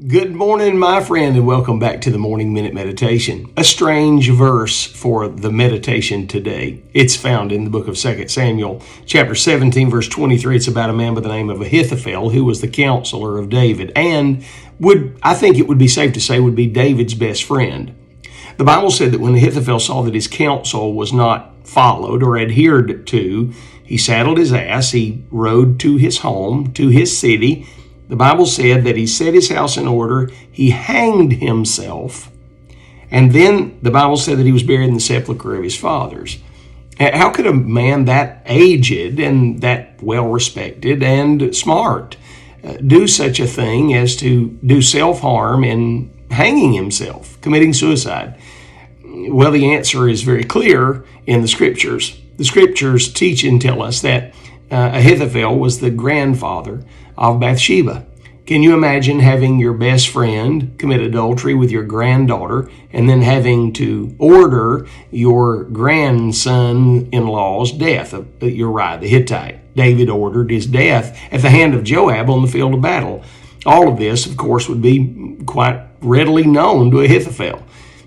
Good morning, my friend, and welcome back to the Morning Minute Meditation. A strange verse for the meditation today. It's found in the book of 2 Samuel, chapter 17, verse 23. It's about a man by the name of Ahithophel, who was the counselor of David, and I think it would be safe to say, would be David's best friend. The Bible said that when Ahithophel saw that his counsel was not followed or adhered to, he saddled his ass, he rode to his home, to his city. The Bible said that he set his house in order, he hanged himself, and then the Bible said that he was buried in the sepulcher of his fathers. How could a man that aged and that well-respected and smart do such a thing as to do self-harm in hanging himself, committing suicide? Well, the answer is very clear in the Scriptures. The Scriptures teach and tell us that Ahithophel was the grandfather of Bathsheba. Can you imagine having your best friend commit adultery with your granddaughter and then having to order your grandson-in-law's death, Uriah the Hittite? David ordered his death at the hand of Joab on the field of battle. All of this, of course, would be quite readily known to Ahithophel.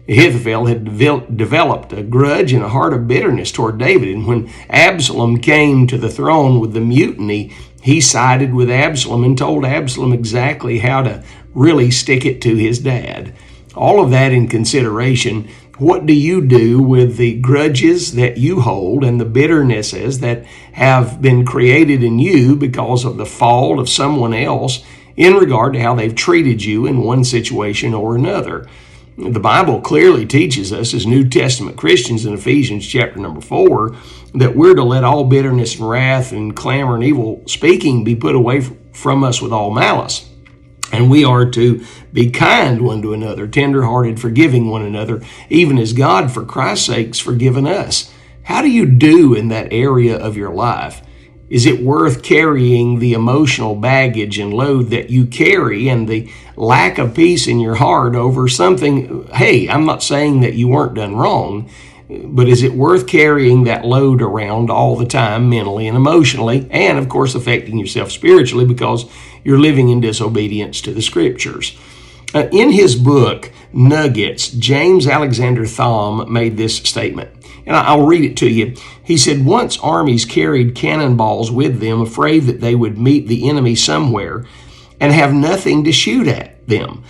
Ahithophel had developed a grudge and a heart of bitterness toward David, and when Absalom came to the throne with the mutiny, he sided with Absalom and told Absalom exactly how to really stick it to his dad. All of that in consideration, what do you do with the grudges that you hold and the bitternesses that have been created in you because of the fault of someone else in regard to how they've treated you in one situation or another? The Bible clearly teaches us as New Testament Christians in Ephesians chapter number 4 that we're to let all bitterness and wrath and clamor and evil speaking be put away from us with all malice. And we are to be kind one to another, tender-hearted, forgiving one another, even as God, for Christ's sake, has forgiven us. How do you do in that area of your life? Is it worth carrying the emotional baggage and load that you carry and the lack of peace in your heart over something? Hey, I'm not saying that you weren't done wrong, but is it worth carrying that load around all the time, mentally and emotionally, and of course affecting yourself spiritually because you're living in disobedience to the Scriptures? In his book, Nuggets, James Alexander Thom made this statement, and I'll read it to you. He said, once armies carried cannonballs with them, afraid that they would meet the enemy somewhere and have nothing to shoot at them.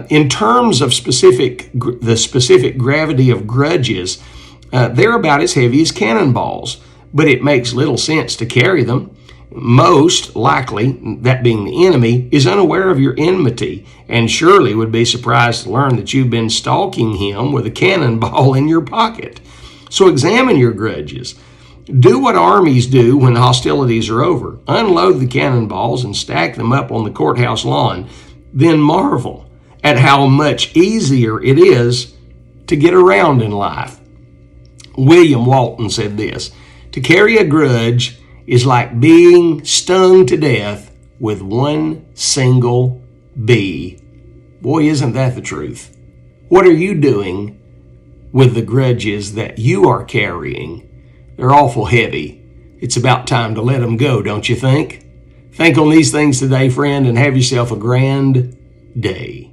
In terms of the specific gravity of grudges, they're about as heavy as cannonballs, but it makes little sense to carry them. Most likely, that being the enemy, is unaware of your enmity and surely would be surprised to learn that you've been stalking him with a cannonball in your pocket. So examine your grudges. Do what armies do when hostilities are over. Unload the cannonballs and stack them up on the courthouse lawn. Then marvel at how much easier it is to get around in life. William Walton said this: to carry a grudge is like being stung to death with one single bee. Boy, isn't that the truth? What are you doing with the grudges that you are carrying? They're awful heavy. It's about time to let them go, don't you think? Think on these things today, friend, and have yourself a grand day.